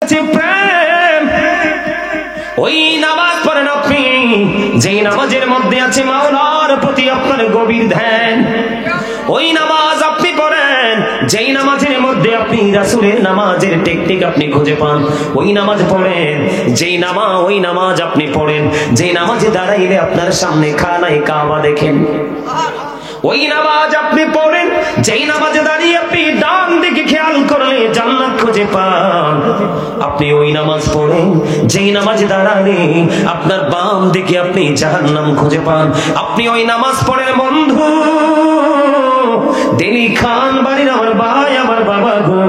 প্রেম ওই নামাজ পড়েন আপনি যেই নামাজের মধ্যে আছে মাওলার প্রতি আপনার গভীর ধ্যান। ওই নামাজ আপনি পড়েন যেই নামাজের মধ্যে আপনি রাসূলের নামাজের টেকনিক আপনি খুঁজে পান। ওই নামাজ পড়েন ওই নামাজ আপনি পড়েন যেই নামাজে দাঁড়াইলে আপনার সামনে খানায়ে কাবা দেখেন। ওই নামাজ আপনি পড়েন যেই নামাজে দাঁড়িয়ে আপনি ডান দিকে খেয়াল করলে জান্নাত খুঁজে পান। আপনি ওই নামাজ পড়েন যেই নামাজে দাঁড়ালে আপনার বাম দিকে আপনি জাহান্নাম খুঁজে পান। আপনি ওই নামাজ পড়েন বন্ধু দিলি খান বাড়ির আমার ভাই আমার বাবা গো,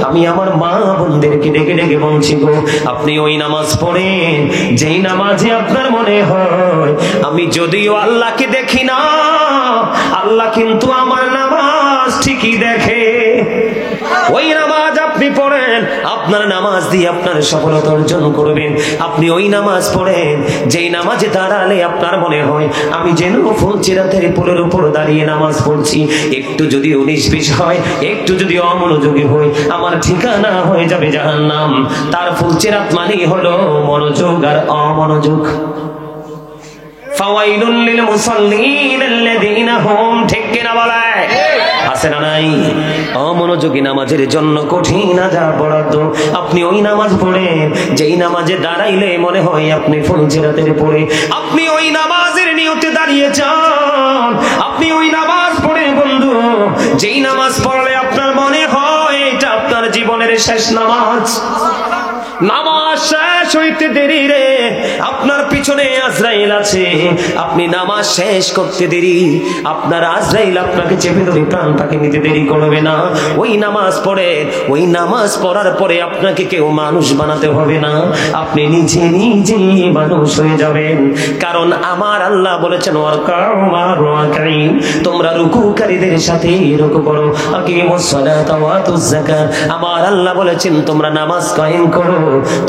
আমি আমার মা বোনদেরকে ডেকে ডেকে বলছি গো, আপনি ওই নামাজ পড়েন যেই নামাজে আপনার মনে হয় আমি যদিও আল্লাহকে দেখি না, আল্লাহ কিন্তু আমার নামাজ ঠিকই দেখে। ওই নামাজ আপনি পড়েন আপনার নামাজ দিয়ে আপনার সফলতা অর্জন করবেন। আপনি ওই নামাজ পড়েন যেই নামাজে দাঁড়ালে আপনার মনে হয় আমি যেন ফুলচিরাতের পুলের উপর দাঁড়িয়ে নামাজ পড়ছি। একটু যদি 19-20 হয়, একটু যদি অমনোযোগী হই, আমার ঠিকানা হয়ে যাবে জাহান্নাম। তার ফুলচিরাত মানেই হলো মনোযোগ আর অমনোযোগ। ফাওয়াইলুল লিল মুসাল্লিন আল্লাযীনা হুম, ঠিক কিনা বলেন? আছে না নাই? অমনোযোগী নামাজের জন্য কঠিন আযাব বরাদ্দ। আপনি ওই নামাজ পড়েন যেই নামাজে দাঁড়াইলে মনে হয় আপনি ফুলচিরাতের পড়ে। আপনি ওই নামাজের নিয়তে দাঁড়িয়ে যান। আপনি ওই নামাজ পড়ে বন্ধু যেই নামাজ পড়লে আপনার মনে হয় এটা আপনার জীবনের শেষ নামাজ। নামাজ শেষ হইতে দেরি রে, আপনার পিছনে আজরাইল আছে, আপনি নামাজ শেষ করতে দেরি, আপনার আজরাইল আপনাকে চেপে ধরে প্রাণ পাখি নিতে দেরি করবে না। ওই নামাজ পড়ে, ওই নামাজ পড়ার পরে আপনাকে কেউ মানুষ বানাতে হবে না, আপনি নিজে নিজে মানুষ হয়ে যাবেন। কারণ আমার আল্লাহ বলেছেন তোমরা রুকুকারীদের সাথে রুকু করো, আকিমুস সালাতা ওয়া আতুজ যাকাত। আমার আল্লাহ বলেছেন তোমরা নামাজ কায়েম করো,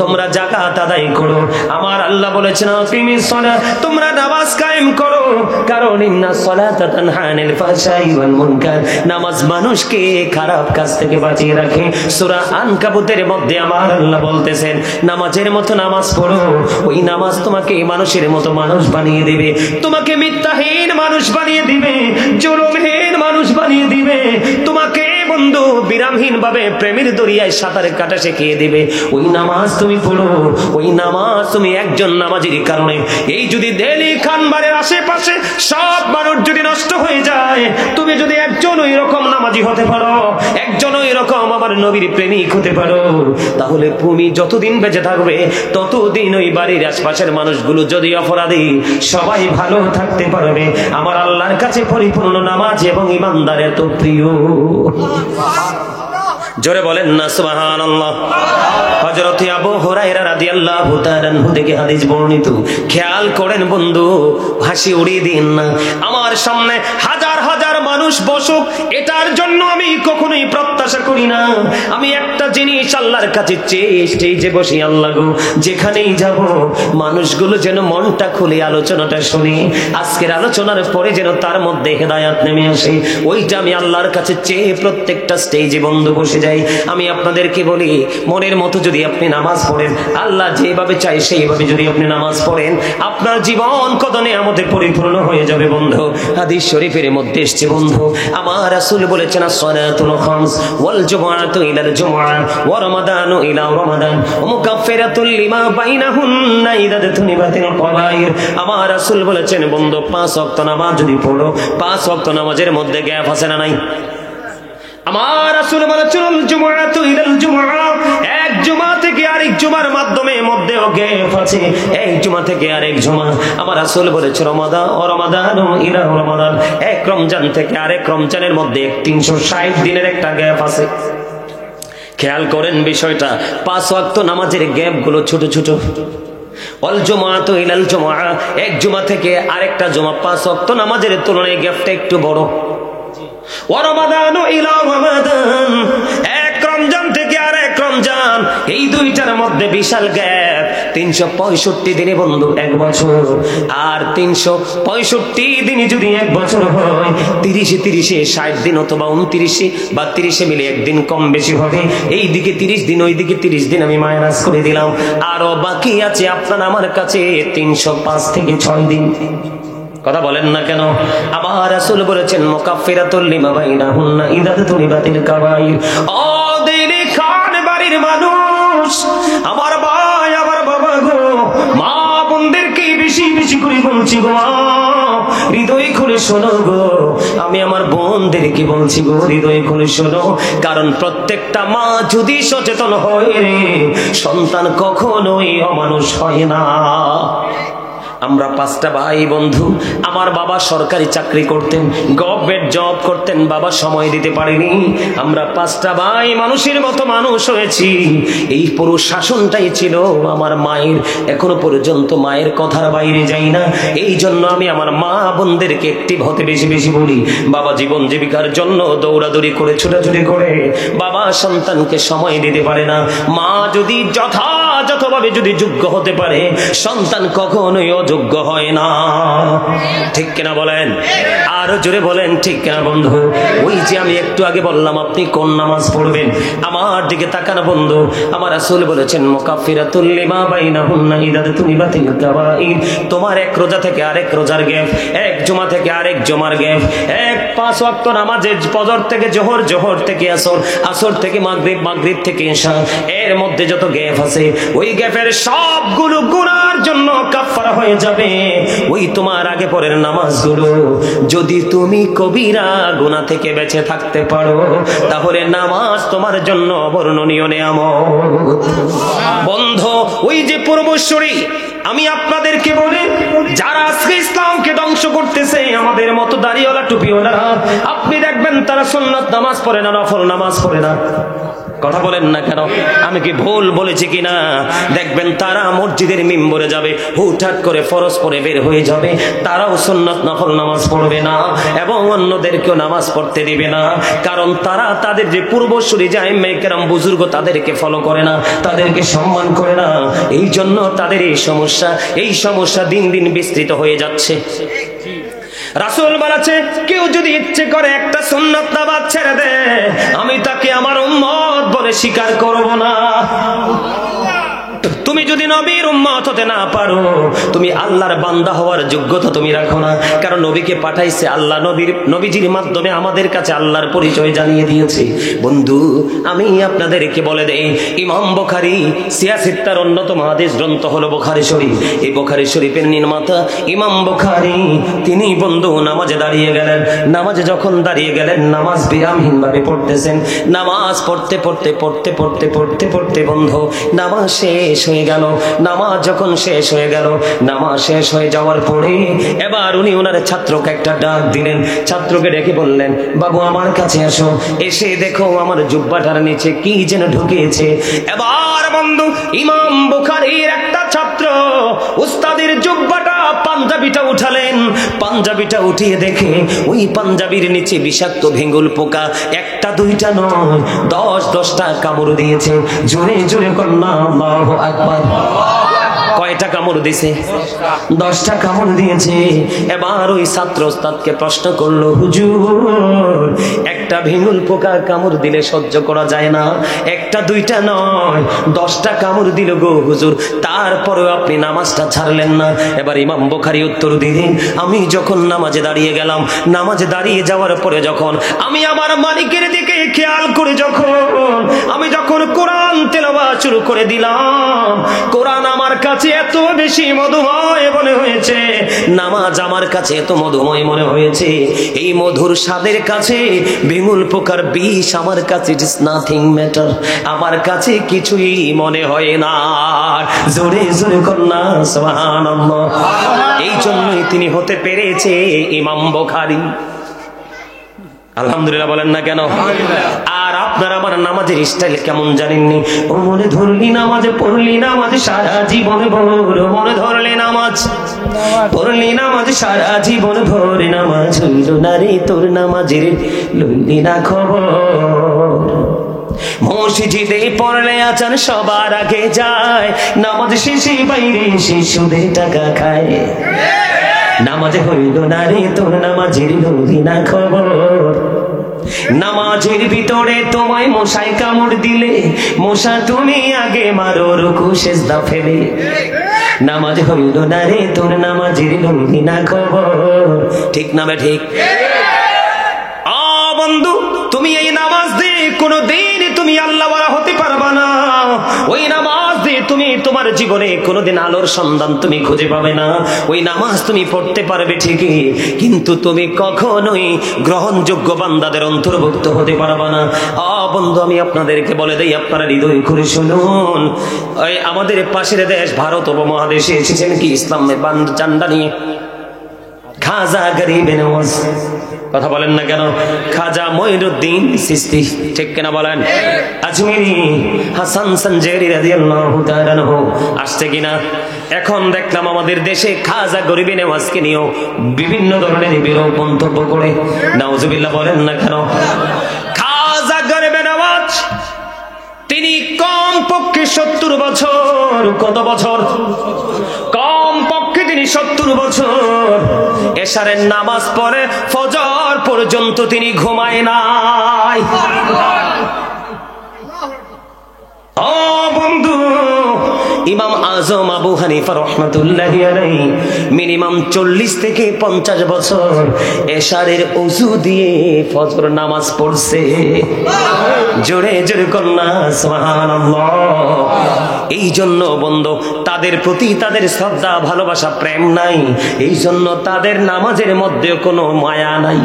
তোমরা যাকাত আদায় করো। আমার আল্লাহ বলেছেন আকিমিস সালাত, তোমরা নামাজ কায়েম করো, কারণ ইন্নাস সালাতা তানহা আনিল ফাহশাই ওয়াল মুনকার, নামাজ মানুষকে খারাপ কাজ থেকে বাঁচিয়ে রাখে। সূরা আনকাবুতের মধ্যে আমার আল্লাহ বলতেছেন নামাজের মতো নামাজ পড়ো, ওই নামাজ তোমাকে মানুষের মতো মানুষ বানিয়ে দিবে, তোমাকে মিথ্যাহীন মানুষ বানিয়ে দিবে, জুলুমহীন মানুষ বানিয়ে দিবে, তোমাকে বন্ধু বিরামহীন ভাবে প্রেমের দরিয়ায় সাঁতার কাটা শিখিয়ে দিবে। ওই নামাজ তুমি পড়ো, ওই নামাজ তুমি একজন নামাজের কারণে এই যদি দিল্লি খানবাড়ির আশেপাশে সব মানুষ যদি নষ্ট হয়ে যায়, তুমি যদি একজন ওই রকম নামাজি হতে পারো, একজন ওই রকম আমার নবীর প্রেমিক হতে পারো, তাহলে তুমি যতদিন বেঁচে থাকবে ততদিন ওই বাড়ির আশপাশের মানুষগুলো যদি অপরাধী সবাই ভালো থাকতে পারবে। আমার আল্লাহর কাছে পরিপূর্ণ নামাজ এবং ইমানদার এত প্রিয়। জোরে বলেন না সুবহানাল্লাহ। হযরত আবু হুরায়রা রাদিয়াল্লাহু তাআলা আনহু থেকে হাদিস বর্ণিত, খেয়াল করেন বন্ধু, হাসি উড়িয়ে দিন না। আমার সামনে হাজার হাজার মানুষ বসুক এটার জন্য আমি কখনোই প্রত্যাশা করি না। আমি একটা জিনিস আল্লাহর কাছে চেয়ে স্টেজে বসি, আল্লাহ গো যেখানেই যাব মানুষগুলো যেন মনটা খুলে আলোচনাটা শুনে, আজকের আলোচনার পরে যেন তার মধ্যে হেদায়েত নেমে আসে, ওইটা আমি আল্লাহর কাছে চেয়ে প্রত্যেকটা স্টেজে বন্ধু বসে যাই। আমি আপনাদেরকে বলি মনের মতো যদি আপনি নামাজ পড়েন, আল্লাহ যেভাবে চাই সেইভাবে যদি আপনি নামাজ পড়েন, আপনার জীবন কত নিয়ামতে পরিপূর্ণ হয়ে যাবে বন্ধু। হাদিস শরীফের মধ্যে এসেছে বন্ধু, আমার রাসূল বলেছেন as-সালাতুল খামস ওয়াল জুমআতু ইলাল জুমআ ওয়া রমাদানু ইলা রমাদান ওয়া মুকাফফিরাতুল লিমা বাইনাহুন্না ইযা তুনিবাতিল কবাইর। আমার রাসূল বলেছেন বন্ধু 5 ওয়াক্ত নামাজ যদি পড়ো, 5 ওয়াক্ত নামাজের মধ্যে গ্যাপ আছে না নাই? আমার রাসূল বলেছেন জুমআতু ইলাল জুমআ, এক জুমা থেকে আরেক জুমার মাধ্যমে মধ্যেও গ্যাপ আছে, এক জুমা থেকে আরেক জুমা। আমার রাসূল বলেছেন রমাদান ও রমাদান ইলা রমাদান, এক রমজান থেকে আরেক রমজানের মধ্যে 360 দিনের একটা গ্যাপ আছে। খেয়াল করেন বিষয়টা, 5 ওয়াক্ত নামাজের গ্যাপগুলো ছোট ছোট। ওয়াল জুমআতু ইলাল জুমআ, এক জুমা থেকে আরেকটা জুমা 5 ওয়াক্ত নামাজের তুলনায় গ্যাপটা একটু বড়। ওয়া রমাদানু ইলা রমাদান, এক রমজান থেকে আরেক রমজান যান, এই দুইটার মধ্যে বিশাল গ্যাপ। 365 দিনে বন্ধু 1 বছর, আর 365 দিনে যদি 1 বছর হয়, 30 60 দিন অথবা 29 বা 30 মিলে একদিন কম বেশি হবে। এই দিকে 30 দিন, ওই দিকে 30 দিন আমি মাইনাস করে দিলাম, আরো বাকি আছে আপনার আমার কাছে 305 থেকে 6 দিন। কথা বলেন না কেন? আবার রাসূল বলেছেন মুকাফফিরাতুল লিমা বাইনাহুন্না ইদাতুল বাতিল কাবাইর। ও দিনে খান বাড়ির মানুষ, আমার ভাই, আমার বাবা গো, মা বোনদেরকে বেশি বেশি করে বলছি গো, হৃদয় খুলে শোনো গো, আমি আমার বোনদেরকে বলছি গো, হৃদয় খুলে শোনো। কারণ প্রত্যেকটা মা যদি সচেতন হয় রে, সন্তান কখনোই অমানুষ হয় না। আমরা 5টা ভাই বন্ধু, আমার বাবা সরকারি চাকরি করতেন, গভর্নমেন্ট জব করতেন, বাবা সময় দিতে পারেনি। আমরা 5টা ভাই মানুষের মতো মানুষ হয়েছি। এই পুরো শাসনটাই ছিল আমার মায়ের, এখনো পর্যন্ত মায়ের কথার বাইরে যাই না। এই জন্য আমি আমার মা বোনদেরকে অ্যাক্টিভ হতে বেশি বেশি বলি। বাবা জীবন জীবিকার জন্য দৌড়াদৌড়ি করে, ছোটাছুটি করে, বাবা সন্তানকে সময় দিতে পারে না। মা যদি যথাযথভাবে যদি যোগ্য হতে পারে, সন্তান কখনোই যোগ্য হয় না। ঠিক কিনা বলেন? আরো জোরে বলেন ঠিক কিনা বন্ধু? ওই যে আমি একটু আগে বললাম আপনি কোন নামাজ পড়বেন, আমার দিকে তাকান বন্ধু। আমার রাসূল বলেছেন মুকাফফিরাতুল লিমা বাইনাহুন্না ইদাতুল বাতিল কাবাইর। তোমার 1 রোজা থেকে আরেক রোজার গ্যাপ, 1 জুমা থেকে আরেক জুমার গ্যাপ, 5 ওয়াক্ত নামাজের ফজর থেকে জোহর, জোহর থেকে আসর, আসর থেকে মাগরিব, মাগরিব থেকে ইশা, এর মধ্যে যত গ্যাপ আছে ওই গ্যাপের সবগুলো গুনার জন্য কাফারা হয়ে যাবে ওই তোমার আগে পরের নামাজগুলো। যদি তুমি কবিরা গুনাহ থেকে বেঁচে থাকতে পারো, তাহলে নামাজ তোমার জন্য অবর্ণনীয় নিয়ামত। বন্ধু, ওই যে পূর্বসূরি আমি আপনাদেরকে বলি, যারা আজকে ইসলামকে ধ্বংস করতেছে, আমাদের মতো দাড়িওয়ালা টুপিওয়ালা, আপনি দেখবেন তারা সুন্নাত নামাজ পড়ে না, নফল নামাজ পড়ে না। কথা বলেন না কেন? আমি কি ভুল বলেছি কিনা? দেখবেন তারা মসজিদের মিম্বরে যাবে, হুটহাট করে ফরজ পড়ে বের হয়ে যাবে, তারাও সুন্নাত নফল নামাজ পড়বে না এবং অন্যদেরকেও নামাজ পড়তে দিবে না। কারণ তারা তাদের যে পূর্বসূরি যে আইম্মায়ে কেরাম বুজুর্গ, তাদেরকে ফলো করে না, তাদেরকে সম্মান করে না। এই জন্য তাদের এই সমস্যা দিন দিন বিস্তৃত হয়ে যাচ্ছে। রাসূল বলেছে, কেউ যদি ইচ্ছে করে একটা সুন্নাত নামাজ ছেড়ে দেয়, আমি তাকে আমার উম্মত বলে স্বীকার করব না। তুমি যদি নবীর উম্মত হতে না পারো, তুমি আল্লাহর বান্দা হওয়ার যোগ্যতা তুমি রাখো না। কারণ নবীকে পাঠাইছে আল্লাহ, নবীজির মাধ্যমে আমাদের কাছে আল্লাহর পরিচয় জানিয়ে দিয়েছে। বন্ধু, আমি আপনাদেরকে বলে দেই, ইমাম বুখারী সিয়াসিত্তার অন্যতম হাদিস গ্রন্থ হলো বুখারী শরীফ। এই বুখারী শরীফের নির্মাতা ইমাম বুখারী, তিনি বন্ধু নামাজে দাঁড়িয়ে গেলেন। নামাজে যখন দাঁড়িয়ে গেলেন, নামাজ বিরামহীন ভাবে পড়তেছেন। নামাজ পড়তে পড়তে পড়তে পড়তে পড়তে পড়তে বন্ধু নামাজ শেষ হয়ে গেল। নামাজ যখন শেষ হয়ে গেল, নামাজ শেষ হয়ে যাওয়ার পরে এবার উনি ওনার ছাত্রকে একটা ডাক দিলেন। ছাত্রকে ডেকে বললেন, বাবু আমার কাছে আসো, এসে দেখো আমার জুব্বাটার নিচে কি যেন ঢুকিয়েছে। এবার বন্ধু ইমাম বুখারীর একটা ছাত্র উস্তাদের জুব্বাটা, পাঞ্জাবিটা উঠালেন। পাঞ্জাবিটা উঠিয়ে দেখে ওই পাঞ্জাবির নিচে বিষাক্ত ভেঙ্গুল পোকা, একটা দুইটা নয়, 10-10টা কামড় দিয়েছে। জোরে জোরে কন্যা আল্লাহু আকবার। কয়টা কামড় দিয়েছে? 10টা কামড় দিয়েছে। এবার ওই ছাত্র ওস্তাদকে প্রশ্ন করলো, হুজুর একটা ভেঙ্গুল পোকা কামড় দিলে সহ্য করা যায় না, একটা দুইটা নয় 10টা কামড় দিল গো হুজুর, তারপরেও আপনি নামাজটা ছাড়লেন না। এবার ইমাম বুখারী উত্তর দিলেন, আমি যখন নামাজে দাঁড়িয়ে গেলাম, নামাজে দাঁড়িয়ে যাওয়ার পরে যখন আমি আমার মালিকের দিকে খেয়াল করে আমি যখন কোরআন তেলাওয়াত শুরু করে দিলাম, কোরআন আমার কাছে এত বেশি মধুময় মনে হয়েছে, নামাজ আমার কাছে এত মধুময় মনে হয়েছে, এই মধুর স্বাদের কাছে ভেঙ্গুল পোকার বিষ আমার কাছে ইট ইজ নাথিং ম্যাটার, আমার কাছে কিছুই মনে হয় না। জোরে জোরে কন্যা সুবহানাল্লাহ। এই জন্যই তিনি হতে পেরেছে ইমাম বুখারী। আলহামদুলিল্লাহ বলেন না কেন? আর আপনারা আমার নামাজের স্টাইল কেমন জানেননি? ও মনে ধরলি নামাজে পড়লি নামাজ সারা জীবন ভোর, মনে ধরলি নামাজ পড়লি নামাজ সারা জীবন ভোর, নামাজ হইল না রে তোর নামাজের লইলি না খবর। মসজিদে পড়লে আজান সবার আগে যায়, নামাজ শেষে বাইরে শিশুদের টাকা খায়। নামাজ হইল না রে তোর, নামাজের লবি না খবর। নামাজের ভিতরে তোমায় মশাই কামড় দিলে, মশা তুমি আগে মারো রুকু সেজদা ফেলে। নামাজ হইল না রে তোর, নামাজের লবি না খবর। ঠিক না ঠিক? বন্ধু, তুমি এই নামাজ দিয়ে কোনোদিন তুমি আল্লাহওয়ালা হতে পারবা না। ওই নামাজ দিয়ে তুমি তোমার জীবনে কোনোদিন আলোর সন্ধান তুমি খুঁজে পাবে না। ওই নামাজ তুমি পড়তে পারবে ঠিকই, কিন্তু তুমি কখনোই গ্রহণযোগ্য বান্দাদের অন্তর্ভুক্ত হতে পারবা না। বন্ধু, আমি আপনাদেরকে বলে দেই, আপনারা হৃদয় করে শুনুন। ওই আমাদের পাশের দেশ ভারত উপমহাদেশে এসেছেন কি ইসলামের ঝান্ডা নিয়ে? খাজা গরিবে নওয়াজ। কথা বলেন না কেন? খাজা মঈনুদ্দিন চিশতি, ঠিক কিনা বলেন? আজমিরি হাসান সঞ্জেরি রাদিয়াল্লাহু তাআলা আনহু আসছে কিনা? এখন দেখলাম আমাদের দেশে খাজা গরিবে নওয়াজকে নিয়েও বিভিন্ন ধরনের বিরূপ মন্তব্য করে। নাউজুবিল্লাহ বলেন না কেন? খাজা গরিবে নওয়াজ তিনি কম পক্ষে 70 বছর, কত বছর? কম পক্ষে তিনি 70 বছর এশারের নামাজ পড়ে ফজর পর্যন্ত তিনি ঘুমায় নাই। ও বন্ধু, ইমাম আজম আবু হানিফা রাহমাতুল্লাহি আলাইহি মিনিমাম 40 থেকে 50 বছর এশারের ওযু দিয়ে ফজর নামাজ পড়ছে। জোরে জোরে কন্যা সুবহানাল্লাহ। এই জন্য বন্ধু, তাদের প্রতি তাদের শ্রদ্ধা, ভালোবাসা, প্রেম নাই। এই জন্য তাদের নামাজের মধ্যে কোনো মায়া নাই।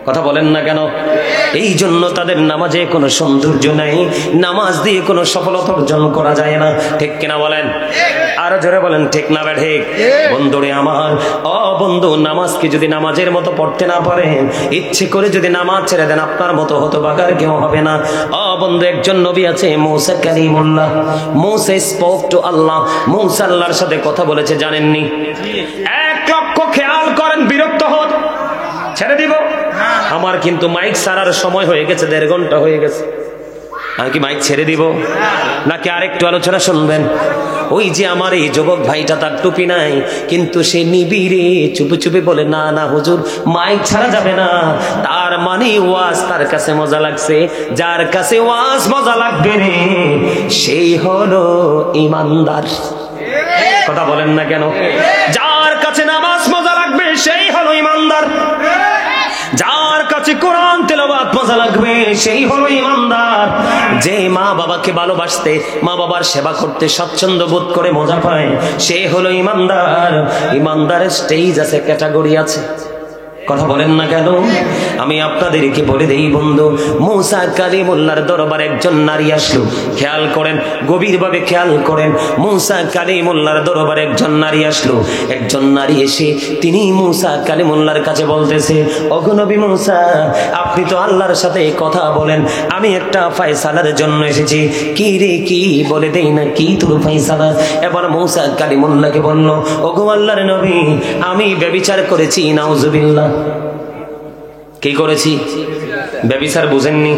কথা বলেন না কেন? এই জন্য তাদের নামাজে কোনো সৌন্দর্য নাই। নামাজ দিয়ে কোনো সফলতা অর্জন করা যায় না। ঠিক কিনা বলেন? আরো জোরে বলেন, ঠিক না ঠিক? বন্ধুরে আমার, বন্ধু, নামাজকে যদি নামাজের মতো পড়তে না পারেন, ইচ্ছে করে যদি নামাজ ছেড়ে দেন, আপনার মতো হতভাগার কেউ হবে না। বন্ধু, একজন নবী আছে মূসা কালিমুল্লাহ। মূসা স্পোক টু আল্লাহ। মূসা আল্লাহর সাথে কথা বলেছে, জানেননি? 1 লক্ষ খেয়াল করেন, বিরক্ত হন, ছেড়ে দিব। আমার কিন্তু মাইক ছাড়ার সময় হয়ে গেছে, 1.5 ঘন্টা হয়ে গেছে। আমি কি মাইক ছেড়ে দিব নাকি আরেকটু আলোচনা শুনবেন? ওই যে আমার এই যুবক ভাইটা, তার টুপি নাই, কিন্তু সে নিবিড়ে চুপে চুপে বলে, না না হুজুর, মাইক ছাড়া যাবে না। তার মানে ওয়াজ তার কাছে মজা লাগছে। যার কাছে ওয়াজ মজা লাগবে রে, সেই হলো ইমানদার। কথা বলেন না কেন? যার কাছে নামাজ মজা লাগবে, সেই হলো ইমানদার। যার কাছে কোরআন তেলাওয়াত মজা লাগবে, সেই হলো ইমানদার। যে মা বাবাকে ভালোবাসতে, মা বাবার সেবা করতে স্বচ্ছন্দ বোধ করে মজা পায়, সে হলো ইমানদার। ইমানদারের স্টেজ আছে, ক্যাটাগরি আছে। কথা বলেন না কেন? আমি আপনাদেরকে বলে দেই বন্ধু, মূসা কালিমুল্লাহর দরবারে একজন নারী আসলো। খেয়াল করেন, গভীরভাবে খেয়াল করেন। মূসা কালিমুল্লাহর দরবারে একজন নারী আসলো। একজন নারী এসে তিনি মূসা কালিমুল্লাহর কাছে বলতেছে, ওগো নবী মূসা, আপনি তো আল্লাহর সাথে কথা বলেন, আমি একটা ফয়সালার জন্য এসেছি। কি রে, কি বলে দেই না, কি তোর ফয়সালা? এবার মূসা কালিমুল্লাহকে বলল, ওগো আল্লাহর নবী, আমি ব্যভিচার করেছি, নাউজুবিল্লাহ। কি করেছি? ব্যভিচার বুঝেননি?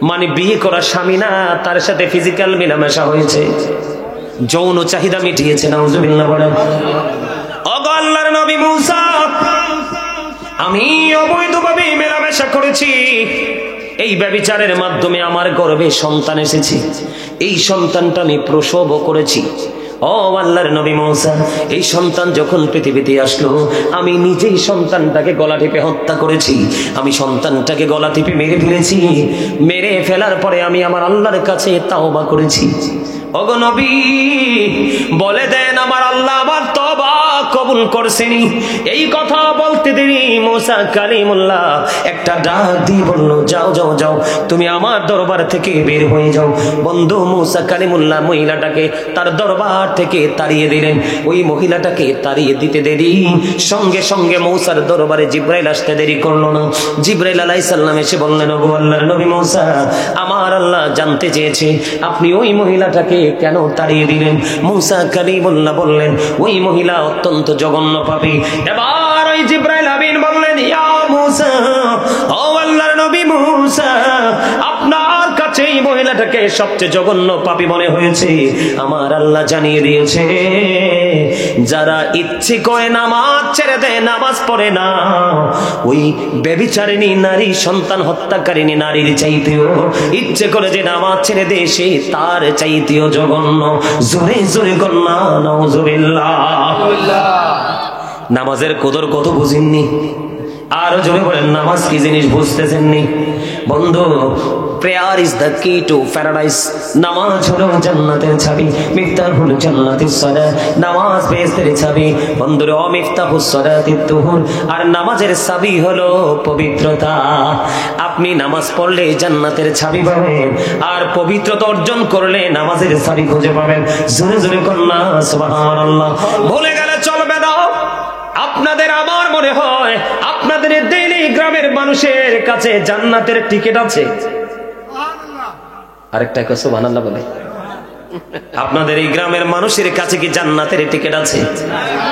মানে বিয়ে করা স্বামী না, তার সাথে ফিজিক্যাল মেলামেশা হয়েছে, যৌন চাহিদা মিটিয়েছে। নাউজুবিল্লাহ বলেন। ওগো আল্লাহর নবী মূসা, আমি অবৈধভাবে মেলামেশা করেছি। এই ব্যভিচারের মাধ্যমে আমার গর্ভে সন্তান এসেছে। এই সন্তানটা আমি প্রসবও করেছি। ও আল্লাহর নবী মূসা, এই সন্তান যখন পৃথিবীতে আসলো, আমি নিজেই সন্তানটাকে গলা টিপে হত্যা করেছি। আমি সন্তানটাকে গলা টিপে মেরে ফেলেছি। মেরে ফেলার পরে আমি আমার আল্লাহর কাছে তাওবা করেছি। ওগো নবী, বলে দেন আমার আল্লাহ আমার তওবা কবুল করছেনি। এই কথা বলতে দেরি মূসা কালিমুল্লাহ একটা ডাক দিয়ে বলল, যাও যাও যাও, তুমি আমার দরবার থেকে বের হয়ে যাও। বন্ধু, মূসা কালিমুল্লাহ মহিলাটাকে তার দরবার থেকে তাড়িয়ে দিলেন। ওই মহিলাটাকে তাড়িয়ে দিতে দেরি, সঙ্গে সঙ্গে মূসার দরবারে জিবরাইল আসতে দেরি করলো না। জিবরাইল আলাইহিস সালাম এসে বললেন, ওগো আল্লাহর নবী মূসা, আমার আল্লাহ জানতে চেয়েছে আপনি ওই মহিলাটাকে কেন তাড়িয়ে দিলেন। মূসা কালিমুল্লাহ বললেন, ওই মহিলা অত্যন্ত জঘন্য পাপী। এবার ওই জিবরাইল আমিন বললেন, ইয়া মূসা, ও আল্লাহর নবী মূসা, আপনার মহিলাটাকে সবচেয়ে জঘন্য পাপী মনে হয়েছে, আমার আল্লাহ জানিয়ে দিয়েছে যারা ইচ্ছে করে নামাজ ছেড়ে দেয়, নামাজ পড়ে না, ওই ব্যভিচারিণী নারী, সন্তান হত্যাকারিণী নারীর চাইতেও ইচ্ছে করে যে নামাজ ছেড়ে দেয় সে তার চাইতেও জঘন্য। জোরে জোরে কন্যা নাউজুবিল্লাহ। নামাজের কদর কত বুঝেননি? আরো জোরে বলেন নামাজ কি জিনিস বুঝতেছেননি? বন্ধু, প্রেয়ার ইজ দ্য কি টু প্যারাডাইস। নামাজ হলো জান্নাতের চাবি, মিফতাহ হলো জান্নাতিস সালাত। নামাজ বেহেশতের চাবি বন্ধুরে, অমিফতাহুস সালাতিত তুহুর। আর নামাজের চাবি হলো পবিত্রতা। আপনি নামাজ পড়লে জান্নাতের চাবি পাবেন, আর পবিত্রতা অর্জন করলে নামাজের চাবি খুঁজে পাবেন। জোরে জোরে কন্যা সুবহানাল্লাহ। ভুলে গেলে চলবে না। আপনাদের আমার মনে হয় আপনাদের দিল্লি গ্রামের মানুষের কাছে জান্নাতের টিকিট আছে। আরেকটা কো সুবহানাল্লাহ বলে। আপনাদের এই গ্রামের মানুষের কাছে কি জান্নাতের টিকিট আছে,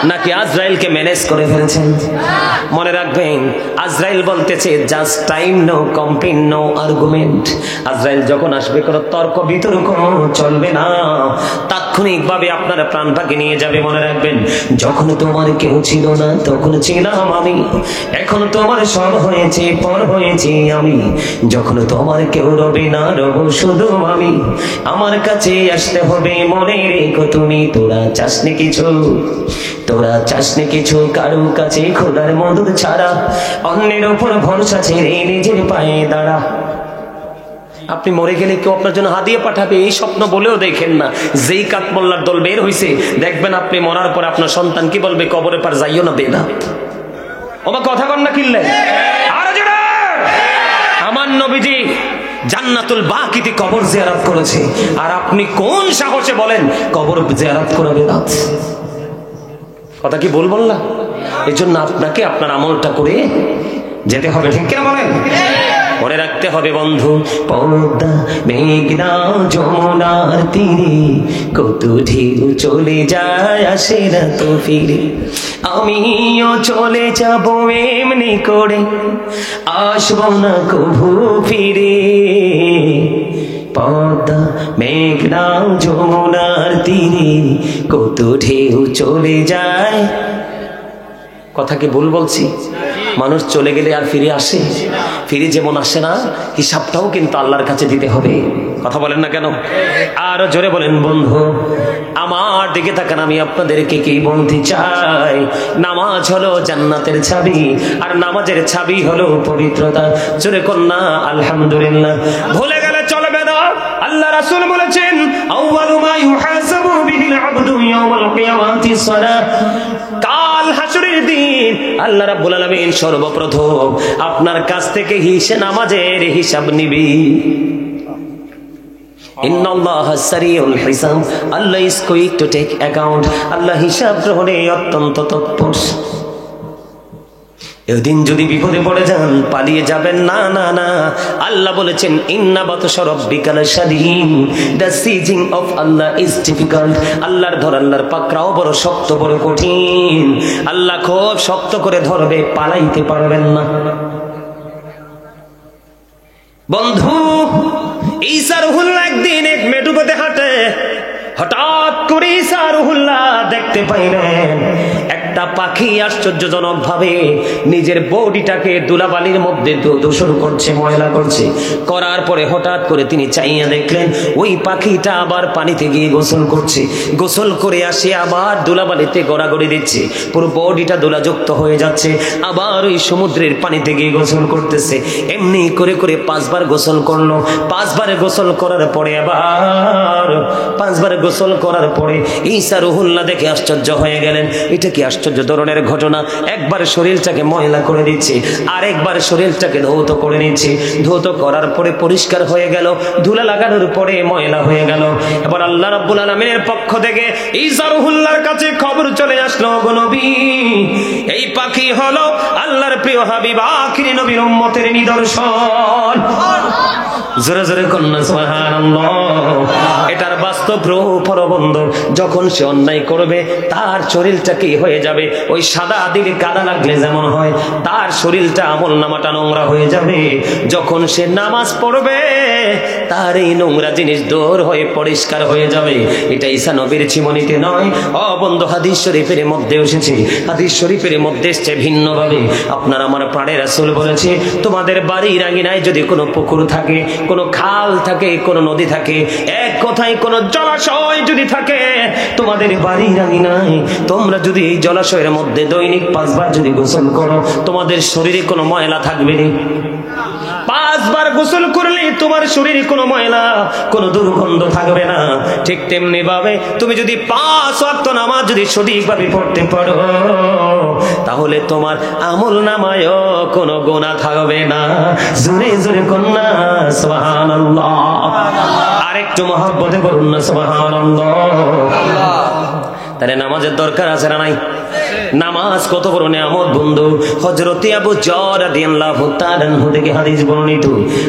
নাকি আজরাইলকে ম্যানেজ করে ফেলেছেন? মনে রাখবেন, আজরাইল বলতেছে just time, no complain, no argument. আজরাইল যখন আসবে কোনো তর্ক বিতর্ক চলবে না, তাৎক্ষণিক ভাবে আপনার প্রাণ ভাগে নিয়ে যাবে। মনে রাখবেন, যখন তোমার কেউ ছিল না তখন ছিলাম আমি, এখন তোমার সব হয়েছে, পর হয়েছি আমি। যখন তোমার কেউ রবে না, রব শুধু আমি। আমার কাছে আসতে হবে, মনে রেখো তুমি। তোরা চাসনি কিছু, তোরা চাসনি কিছু কারো কাছে খোদার মদত ছাড়া। অন্যের উপর ভরসা ছেড়ে নিজের পায়ে দাঁড়া। আপনি মরে গেলে কেউ আপনার জন্য হাদিয়া পাঠাবে এই স্বপ্ন বলেও দেখেন না। যেই কাঠমোল্লার দল বের হইছে, দেখবেন আপনি মরার পরে আপনার সন্তান কি বলবে, কবরে পার যাইও না বেদা। ওমা কথা কন না কিনলে আরো জোরে। আমার নবীজি জান্নাতুল বাকিতে কবর জিয়ারত করেছে, আর আপনি কোন সাহসে বলেন কবর জিয়ারত করা বেদাত? কথা কি ভুল বললাম? এই জন্য আপনাকে আপনার আমলটা করে যেতে হবে, ঠিক কিনা বলেন? মনে রাখতে হবে বন্ধু, পদ্মা মেঘনা যমুনার তীরে কত ঢেউ চলে যায়, আসে না তো ফিরে। আমিও চলে যাব এমনি করে, আসবো না কভু ফিরে। পদ্মা মেঘনা যমুনার তীরে কত ঢেউ চলে যায়। কথা কি ভুল বলছি? মানুষ চলে গেলে আর ফিরে আসে? ফিরে যেমন আসে না, হিসাবটাও কিন্তু আল্লাহর কাছে দিতে হবে। কথা বলেন না কেন? আরো জোরে বলেন বন্ধু। আমার দিকে তাকান, আমি আপনাদেরকে কি বলতে চাই, নামাজ হলো জান্নাতের চাবি, আর নামাজের চাবি হলো পবিত্রতা। জোরে কন্যা আলহামদুলিল্লাহ। ভুলে গেলে চলবে না। আল্লাহ রাসূল বলেছেন, আউয়ালু মা ইউহাসাবু বিহিল আবদু ইয়াওমাল কিয়ামাতি সালাহ। কাল হাসরের দিন আল্লাহ রাব্বুল আলামিন সর্বপ্রথম আপনার কাছ থেকে নামাজের হিসাব নিবে। ইন্নাল্লাহা সারিউল হিসাব, Allah is quick to take account. আল্লাহ হিসাব গ্রহণে অত্যন্ত তৎপর। এদিন যদি বিপদে পড়ে যান, পালিয়ে যাবেন না, না না। আল্লাহ বলেছেন, ইন্না বাতশা রাব্বিকা লাশাদীদ, the seizing of Allah is difficult. আল্লাহর ধর, আল্লাহর পাকড়াও বড় শক্ত, বড় কঠিন। আল্লাহ খুব শক্ত করে ধরবে, পালাইতে পারবেন না। বন্ধু, ঈসা রুহুল্লাহ একদিন এক মেঠু পথে হাঁটে। হঠাৎ করে ঈসা রুহুল্লাহ দেখতে পাইলেন একটা পাখি আশ্চর্যজনক ভাবে নিজের বডিটাকে ধুলাবালির মধ্যে দূষণ করছে, ময়লা করছে। করার পরে হঠাৎ করে তিনি চাইয়া দেখলেন ওই পাখিটা আবার পানিতে গিয়ে গোসল করছে। গোসল করে আসে আবার ধুলাবালিতে গড়াগড়ি দিচ্ছে, পুরো বডিটা ধুলাযুক্ত হয়ে যাচ্ছে। আবার ওই সমুদ্রের পানিতে গিয়ে গোসল করতেছে। এমনি করে করে 5 বার গোসল করলো। 5 বারে গোসল করার পরে আবার 5 বারে গোসল করার পরে ঈসা রুহুল্লাহ দেখে আশ্চর্য হয়ে গেলেন। এটা কি আশ্চর্য ধরনের ঘটনা! একবার শরীরটাকে ময়লা করে দিচ্ছে, আরেকবার শরীরটাকে ধৌত করে নিচ্ছে। ধৌত করার পরে পরিষ্কার হয়ে গেল, ধুলা লাগানোর পরে ময়লা হয়ে গেল। এবার আল্লাহ রাব্বুল আলামিনের পক্ষ থেকে ঈসা রুহুল্লাহর কাছে খবর চলে আসলো, গো নবী, এই পাখি হলো আল্লাহর প্রিয় হাবিব আখিরি নবীর উম্মতের নিদর্শন। জোরে জোরে কন্যা সুবহানাল্লাহ। এটার বাস্তব রূপ হলো বন্ধু, যখন সে অন্যায় করবে তার শরীরটা কি হয়ে যাবে, ওই সাদা দিলে কাদা লাগলে যেমন হয় তার শরীরটা আমল নামাটা নোংরা হয়ে যাবে। যখন সে নামাজ পড়বে তার এই নোংরা জিনিস দূর হয়ে পরিষ্কার হয়ে যাবে। এটা ঈসা নবীর জীবনীতে নয় ও বন্ধু, হাদিস শরীফের মধ্যে এসেছে। হাদিস শরীফের মধ্যে এসেছে ভিন্নভাবে। আপনার আমার প্রাণের রাসূল বলেছে, তোমাদের বাড়ির আঙিনায় যদি কোনো পুকুর থাকে, কোনো খাল থাকে, কোনো নদী থাকে, এক কথায় কোনো জলাশয় যদি থাকে তোমাদের বাড়ির আঙিনায়, তোমরা যদি এই জলাশয়ের মধ্যে দৈনিক 5 বার যদি গোসল করো, তোমাদের শরীরে কোনো ময়লা থাকবে না। 5 বার গোসল করলে তোমার শরীরে কোনো ময়লা, কোনো দুর্গন্ধ থাকবে না। ঠিক তেমনি ভাবে তুমি যদি 5 ওয়াক্ত নামাজ যদি সঠিকভাবে পড়তে পারো, তাহলে তোমার আমল নামায়ও কোনো গুনাহ থাকবে না। জোরে জোরে কন্যা সুবহানাল্লাহ। আরেকটু মহব্বতে বলুন না সুবহানাল্লাহ। তাহলে নামাজের দরকার আছে না নাই? নামাজ কত বড় নিয়ামত বন্ধু। হযরত আবু যর রাদিয়াল্লাহু তাআলা আনহু থেকে হাদিস বর্ণিত।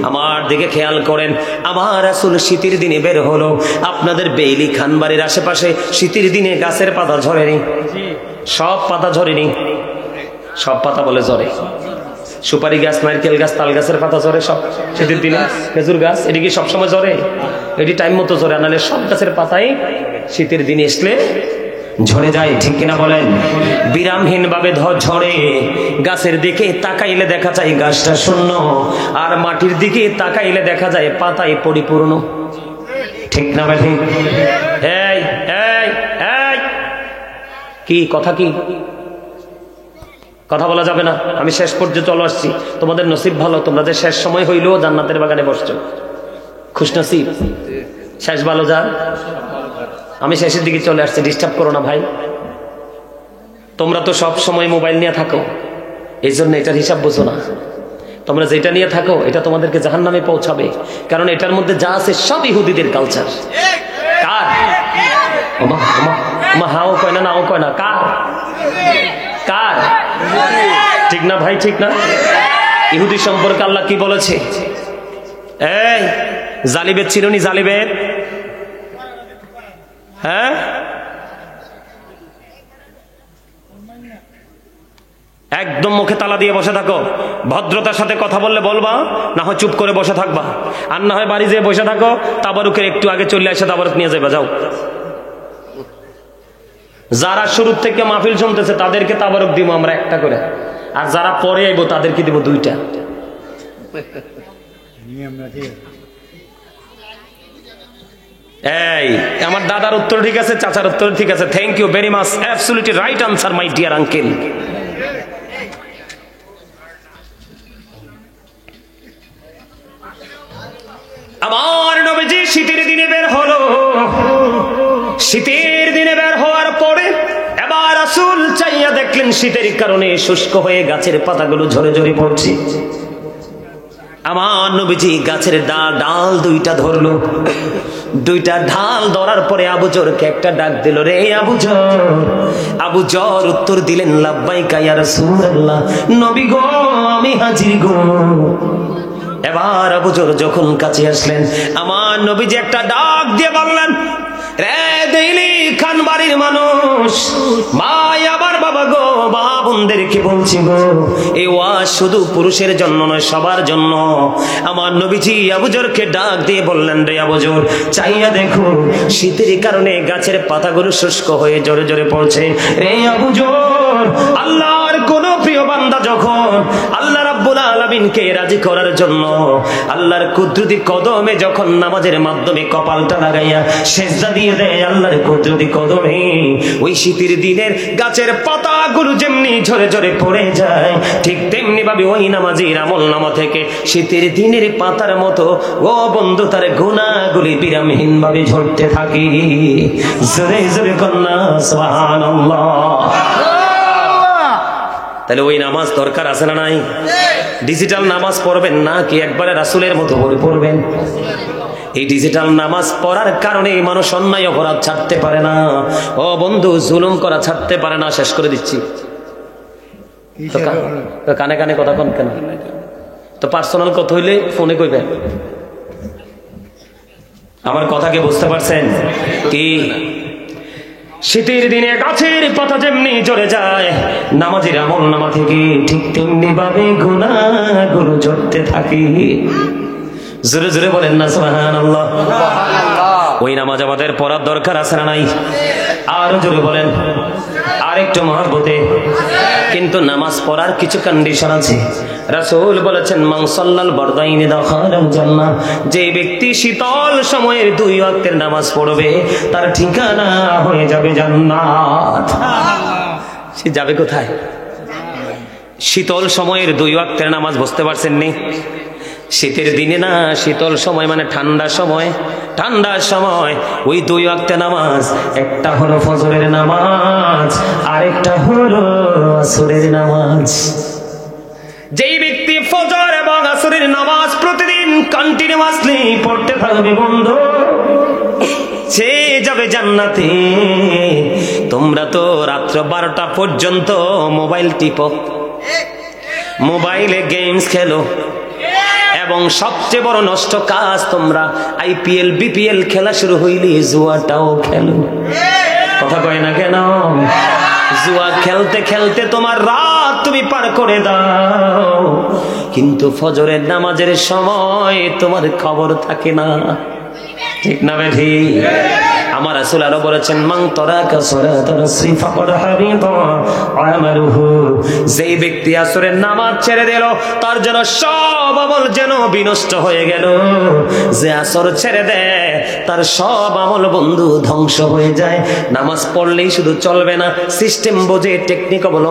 আমার দিকে খেয়াল করেন, আমার রাসূল শীতের দিনে বের হলো। আপনাদের বেইলি খানবাড়ির আশেপাশে শীতের দিনে গাছের পাতা ঝরেনি? সব পাতা ঝরেনি? সব পাতা বলে ঝরে। সুপারি গাছ, নারকেল গাছ, তাল গাছের পাতা ঝরে সব শীতের দিনে। খেজুর গাছ এটি কি সবসময় ঝরে? এটি টাইম মতো ঝরে, নাহলে সব গাছের পাতাই শীতের দিনে আসলে ঝরে যায়। ঠিক কিনা বলেন? বিরামহীন ভাবে ঝরে। গাছের দিকে তাকাইলে দেখা যায় গাছটা শূন্য, আর মাটির দিকে তাকাইলে দেখা যায় পাতায় পরিপূর্ণ। ঠিক না ভাই? এই এই এই কি কথা, কি কথা বলা যাবে না? আমি শেষ পর্যন্ত চলে আসছি। তোমাদের নসিব ভালো, তোমরা যে শেষ সময় হইলেও জান্নাতের বাগানে বসছো, খুশনসিব। শেষ ভালো যা, আমি শেষের দিকে চলে আসছি, ডিস্টার্ব করো না ভাই। তোমরা তো সব সময় মোবাইল নিয়ে থাকো, এই জন্য এটার হিসাব বোঝো না। তোমরা যেটা নিয়ে থাকো এটা তোমাদেরকে জাহান্নামে পৌঁছাবে, কারণ এটার মধ্যে যা আছে সব ইহুদিদের কালচার। কার? হাও কয় না, নাও কয় না, কার? কার? ঠিক না ভাই? ঠিক না? ইহুদি সম্পর্কে আল্লাহ কি বলেছে? এই জালিবের চিরনি, জালিবের, হ্যাঁ, একদম মুখে তালা দিয়ে বসে থাকো। ভদ্রতার সাথে কথা বললে বলবা, না হয় চুপ করে বসে থাকবা, আর না হয় বাড়ি যেয়ে বসে থাকো। তাবারুকের একটু আগে চলে আসে তাবারুক নিয়ে যাবা, যাও। যারা শুরু থেকে মাহফিল শুনতেছে তাদেরকে তাবারুক দিব আমরা একটা করে, আর যারা পরে আইবো তাদেরকে দিব 2টা। এই আমার দাদার উত্তর ঠিক আছে, চাচার উত্তর ঠিক আছে। Thank you very much, absolutely right answer my dear uncle. আমার নবীজি শীতের দিনে বের হলো। শীতের দিনে বের হওয়ার পরে এবার রাসূল চাইয়া দেখলেন শীতের কারণে শুষ্ক হয়ে গাছের পাতাগুলো ঝরে ঝরে পড়ছে। আমার নবীজি গাছের ডাল 2টা ধরলো। 2টা ঢাল ধরার পরে আবু জরকে একটা ডাক দিল, রে আবু জর। আবু জর উত্তর দিলেন, লাব্বাইকা ইয়া রাসূলুল্লাহ, নবী গো আমি হাজির গো। এবার আবু জর যখন কাছে আসলেন, আমার নবীজি একটা ডাক দিয়ে বললেন, রে দেইলি খান বাড়ির মানুষ, মা আবার বাবা গো, মা বোনদেরকে বলছি গো, এই ওয়াজ শুধু পুরুষের জন্য নয়, সবার জন্য। আমার নবীজি আবু জরকে ডাক দিয়ে বললেন, রে আবু জর, চাইয়া দেখো শীতের কারণে গাছের পাতাগুলো শুষ্ক হয়ে জোরে জোরে পড়ছে। রে আবু জর, আল্লাহর কোন প্রিয় বান্দা যখন আল্লাহ রাব্বুল আলামিনকে রাজি করার জন্য আল্লাহর কুদরতি কদমে যখন নামাজের মাধ্যমে কপালটা লাগাইয়া সিজদা দিয়ে দেয় আল্লাহর কুদরতি কদমে, ওই শীতের দিনের গাছের পাতাগুলো যেমনি ঝরে ঝরে পড়ে যায়, ঠিক তেমনি ভাবে ওই নামাজের আমল নামা থেকে শীতের দিনের পাতার মতো ও বন্ধু তার গুনাহগুলি বিরামহীন ভাবে ঝরতে থাকে। জোরে জোরে কন্যা সুবহানাল্লাহ। তাহলে ওই নামাজ দরকার আছে না নাই? ডিজিটাল নামাজ পড়বেন না কি একবারে রাসূলের মতো পড়বেন? এই ডিজিটাল নামাজ পড়ার কারণে মানুষ অন্যায় অপরাধ ছাড়তে পারে না। ও বন্ধু, জুলুম করা ছাড়তে পারে না। শেষ করে দিচ্ছি। কানে কানে কথা কন কেন? তো পার্সোনাল কথা হইলে ফোনে কইবেন। আমার কথাকে বুঝতে পারছেন কি? শীতের দিনে গাছের পাতা যেমনি ঝরে যায়, নামাজের আমল নামা থেকে ঠিক তেমনি ভাবে গুনাহগুলো ঝরতে থাকে। জোরে জোরে বলেন না সুবহানাল্লাহ। ওই নামাজ আমাদের পড়ার দরকার আছে না নাই? আর জোরে বলেন, আর একটু মহব্বতে। কিন্তু নামাজ পড়ার কিছু কন্ডিশন আছে। রাসূল বলেছেন, মান সাল্লাল বারদাইনি দাখালাল জান্নাহ, যে ব্যক্তি শীতল সময়ের 2 ওয়াক্তের নামাজ পড়বে তার ঠিকানা হয়ে যাবে জান্নাত। সে যাবে কোথায়? শীতল সময়ের 2 ওয়াক্তের নামাজ, বুঝতে পারছেন নি? শীতের দিনে না, শীতল সময় মানে ঠান্ডার সময়। ঠান্ডার সময় ওই 2 ওয়াক্তের নামাজ, একটা হলো ফজরের নামাজ, আরেকটা হলো আসরের নামাজ। যেই ব্যক্তি ফজর এবং আসরের নামাজ প্রতিদিন কন্টিনিউয়াসলি পড়তে থাকবে বন্ধু, সে যাবে জান্নাতে। তোমরা তো রাত্র 12টা পর্যন্ত মোবাইল টিপো, মোবাইলে গেমস খেলো, এবং সবচেয়ে বড় নষ্ট কাজ, তোমরা IPL BPL খেলা শুরু হইলে জুয়াটাও খেলো। কথা কয় না কেন? জুয়া খেলতে খেলতে তোমার রাত তুমি পার করে দাও, কিন্তু ফজরের নামাজের সময় তোমার খবর থাকে না। ঠিক না বেঠি? আমার রাসূল আরো বলেছেন, মান তারাকা সালাতাল আসরি ফাকাদ হাবিতা আমালুহু, যেই ব্যক্তি আসরের নামাজ ছেড়ে দিল তার যেন সব আমল যেন বিনষ্ট হয়ে গেল। যে আসর ছেড়ে দেয় তার সব আমল বন্ধু ধ্বংস হয়ে যায়। নামাজ পড়লেই শুধু চলবে না, সিস্টেম বোঝে, টেকনিক অবলম্বন